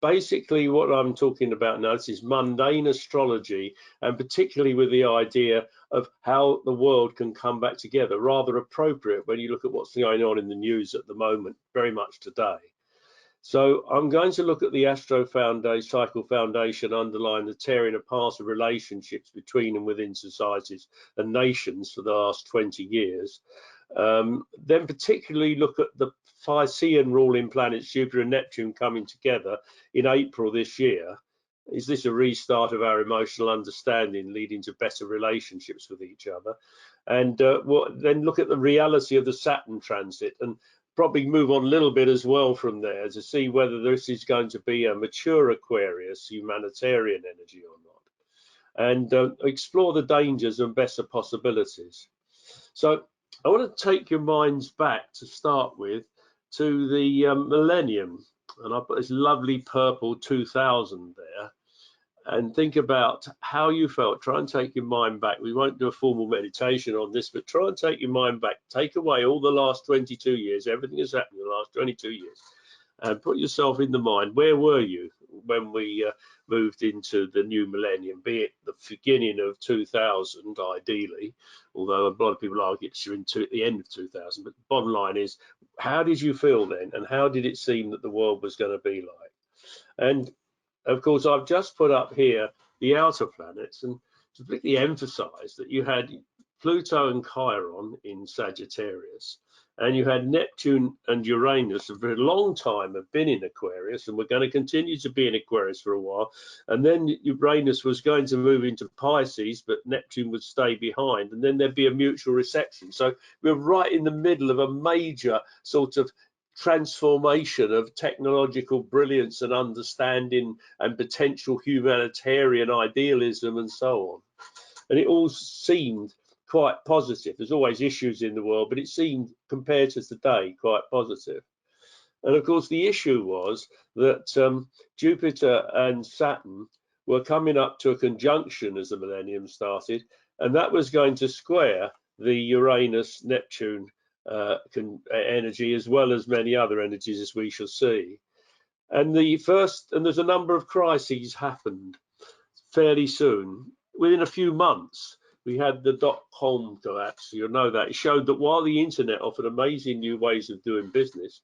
basically what I'm talking about now, this is mundane astrology, and particularly with the idea of how the world can come back together, rather appropriate when you look at what's going on in the news at the moment, very much today. So I'm going to look at the astro-cycle foundation underlying the tearing apart of relationships between and within societies and nations for the last 20 years. Then particularly look at the Piscean ruling planets Jupiter and Neptune coming together in April this year. Is this a restart of our emotional understanding, leading to better relationships with each other? And then look at the reality of the Saturn transit, and probably move on a little bit as well from there to see whether this is going to be a mature Aquarius humanitarian energy or not, and explore the dangers and better possibilities. So I want to take your minds back to start with to the millennium, and I put this lovely purple 2000 there, and think about how you felt. Try and take your mind back. We won't do a formal meditation on this, but try and take your mind back. Take away all the last 22 years, everything that's happened in the last 22 years, and put yourself in the mind. Where were you when we moved into the new millennium, be it the beginning of 2000, ideally, although a lot of people argue it's at the end of 2000, but the bottom line is, how did you feel then, and how did it seem that the world was going to be like? And of course, I've just put up here the outer planets, and to particularly emphasize that you had Pluto and Chiron in Sagittarius, and you had Neptune and Uranus for a long time have been in Aquarius, and we're going to continue to be in Aquarius for a while. And then Uranus was going to move into Pisces, but Neptune would stay behind, and then there'd be a mutual reception. So we're right in the middle of a major sort of transformation of technological brilliance and understanding and potential humanitarian idealism and so on. And it all seemed quite positive. There's always issues in the world, but it seemed, compared to today, quite positive. And of course, the issue was that Jupiter and Saturn were coming up to a conjunction as the millennium started, and that was going to square the Uranus-Neptune energy, as well as many other energies, as we shall see. And there's a number of crises happened fairly soon. Within a few months, we had the dot-com collapse. You'll know that. It showed that while the internet offered amazing new ways of doing business,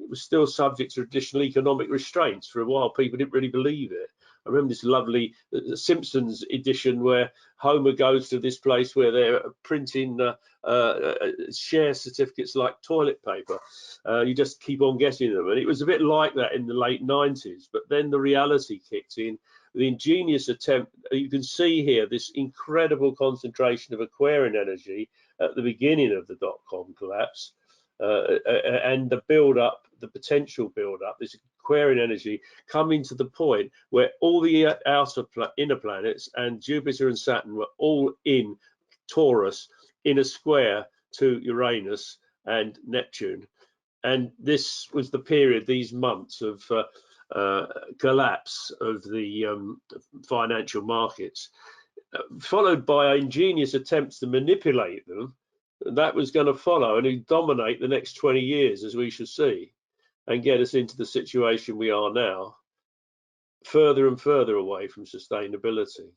it was still subject to traditional economic restraints. For a while, people didn't really believe it. I remember this lovely Simpsons edition where Homer goes to this place where they're printing share certificates like toilet paper. You just keep on getting them. And it was a bit like that in the late 90s. But then the reality kicked in. The ingenious attempt, you can see here this incredible concentration of Aquarian energy at the beginning of the dot-com collapse, and the build-up, the potential build-up, this Aquarian energy coming to the point where all the inner planets and Jupiter and Saturn were all in Taurus in a square to Uranus and Neptune. And this was the period, these months of collapse of the financial markets, followed by ingenious attempts to manipulate them. And that was going to follow and dominate the next 20 years, as we shall see, and get us into the situation we are now, further and further away from sustainability.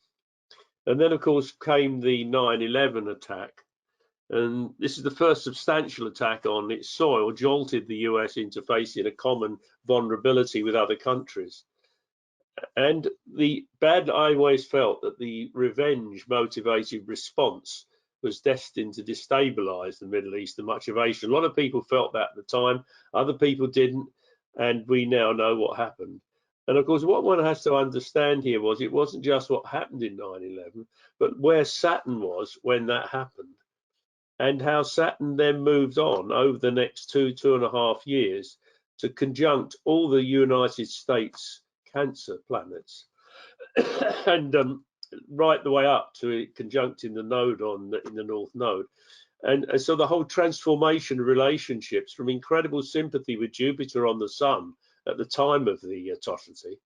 And then, of course, came the 9/11 attack. And this is the first substantial attack on its soil, jolted the US into facing a common vulnerability with other countries. And I always felt that the revenge motivated response was destined to destabilize the Middle East and much of Asia. A lot of people felt that at the time, other people didn't, and we now know what happened. And of course, what one has to understand here was it wasn't just what happened in 9/11, but where Saturn was when that happened, and how Saturn then moved on over the next 2.5 years to conjunct all the United States Cancer planets, and right the way up to it conjuncting the node in the North Node. And so the whole transformation of relationships from incredible sympathy with Jupiter on the Sun at the time of the totality,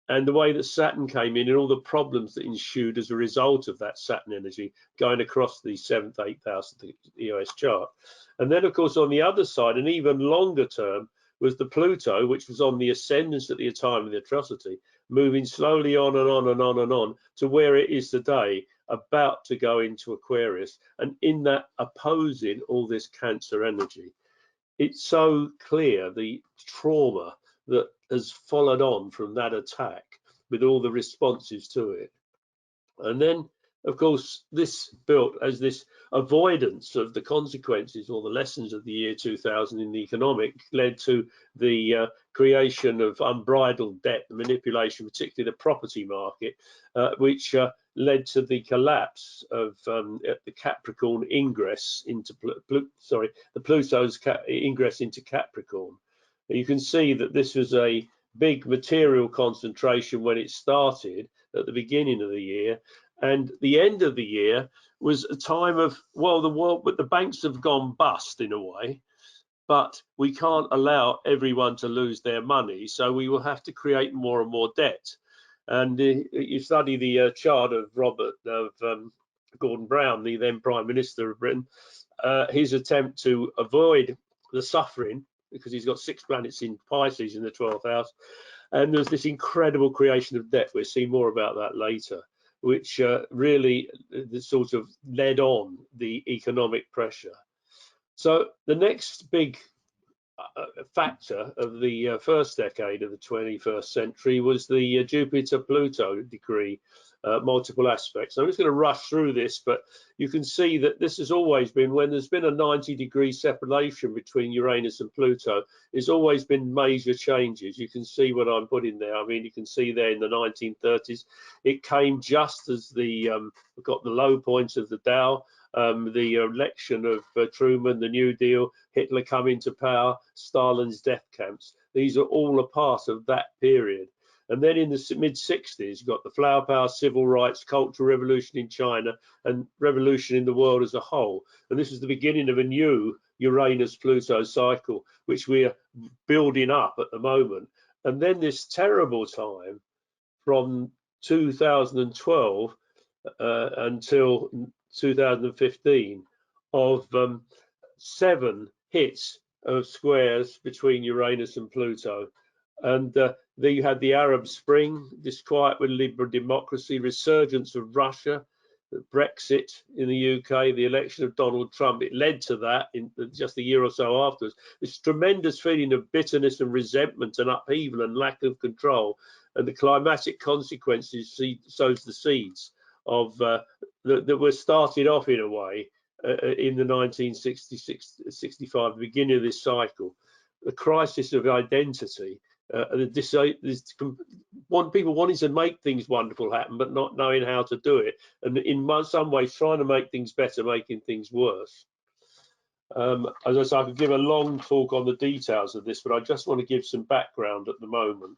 and the way that Saturn came in and all the problems that ensued as a result of that Saturn energy going across the 7th, 8th house of the EOS chart. And then, of course, on the other side, an even longer term, was the Pluto, which was on the ascendance at the time of the atrocity, moving slowly on and on and on and on to where it is today, about to go into Aquarius, and in that opposing all this Cancer energy. It's so clear the trauma that has followed on from that attack with all the responses to it. And then, of course, this built as this avoidance of the consequences or the lessons of the year 2000 in the economic led to the creation of unbridled debt, the manipulation, particularly the property market, which led to the collapse of the Capricorn ingress into the Pluto's ingress into Capricorn. You can see that this was a big material concentration when it started at the beginning of the year, and the end of the year was a time of, well, the banks have gone bust in a way, but we can't allow everyone to lose their money, so we will have to create more and more debt. And you study the chart of Gordon Brown, the then Prime Minister of Britain, his attempt to avoid the suffering, because he's got 6 planets in Pisces in the 12th house, and there's this incredible creation of debt. We'll see more about that later, which really sort of led on the economic pressure. So the next big factor of the first decade of the 21st century was the Jupiter-Pluto degree, multiple aspects. I'm just going to rush through this, but you can see that this has always been, when there's been a 90-degree separation between Uranus and Pluto, there's always been major changes. You can see what I'm putting there. I mean, you can see there in the 1930s, it came just as we got the low points of the Dow, the election of Truman, the New Deal, Hitler coming to power, Stalin's death camps. These are all a part of that period. And then in the mid-60s, you've got the flower power, civil rights, cultural revolution in China, and revolution in the world as a whole. And this is the beginning of a new Uranus-Pluto cycle, which we're building up at the moment. And then this terrible time from 2012 until 2015 of 7 hits of squares between Uranus and Pluto. And there you had the Arab Spring, disquiet with liberal democracy, resurgence of Russia, Brexit in the UK, the election of Donald Trump. It led to that in just a year or so afterwards. This tremendous feeling of bitterness and resentment and upheaval and lack of control. And the climatic consequences sows the seeds of that were started off in a way in the 1966-65, the beginning of this cycle. The crisis of identity, people wanting to make things wonderful happen, but not knowing how to do it, and in some ways trying to make things better, making things worse. As I said, I could give a long talk on the details of this, but I just want to give some background at the moment.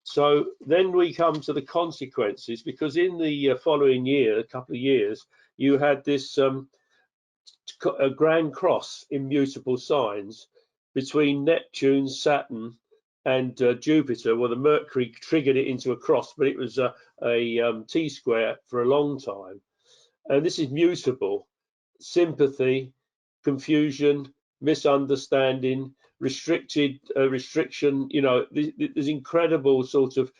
So then we come to the consequences, because in the following year, a couple of years, you had this a grand cross in mutable signs between Neptune, Saturn, and Jupiter. Well, the Mercury triggered it into a cross, but it was a T-square for a long time. And this is mutable: sympathy, confusion, misunderstanding, restriction. You know, there's incredible sort of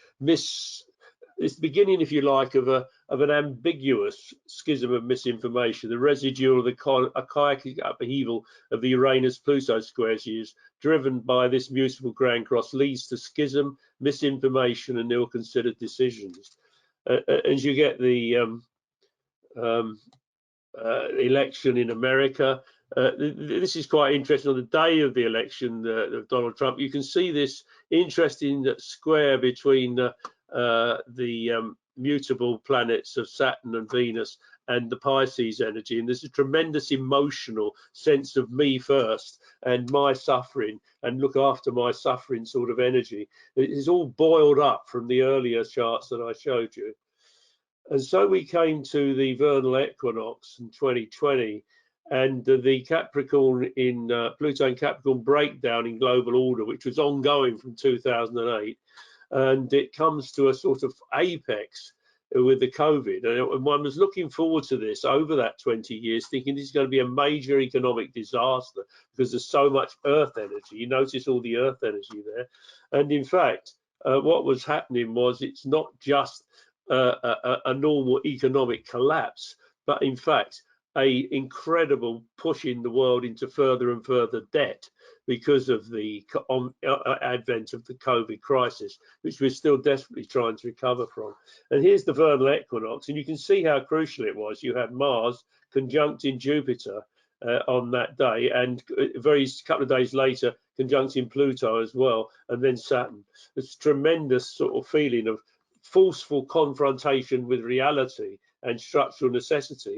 it's the beginning, if you like, of an ambiguous schism of misinformation. The residue of the archaic upheaval of the Uranus-Pluto squares used, driven by this mutable grand cross, leads to schism, misinformation, and ill-considered decisions. As you get the election in America, this is quite interesting. On the day of the election of Donald Trump, you can see this interesting square between the mutable planets of Saturn and Venus and the Pisces energy, and there's a tremendous emotional sense of me first and my suffering and look after my suffering sort of energy. It is all boiled up from the earlier charts that I showed you. And so we came to the vernal equinox in 2020, and the Capricorn in Pluto and Capricorn breakdown in global order, which was ongoing from 2008. And it comes to a sort of apex with the COVID, and one was looking forward to this over that 20 years, thinking this is going to be a major economic disaster because there's so much earth energy. You notice all the earth energy there, and in fact what was happening was it's not just a normal economic collapse, but in fact a incredible pushing the world into further and further debt because of the advent of the COVID crisis, which we're still desperately trying to recover from. And here's the vernal equinox, and you can see how crucial it was. You had Mars conjuncting Jupiter on that day, and a couple of days later conjuncting Pluto as well, and then Saturn. It's tremendous sort of feeling of forceful confrontation with reality and structural necessity.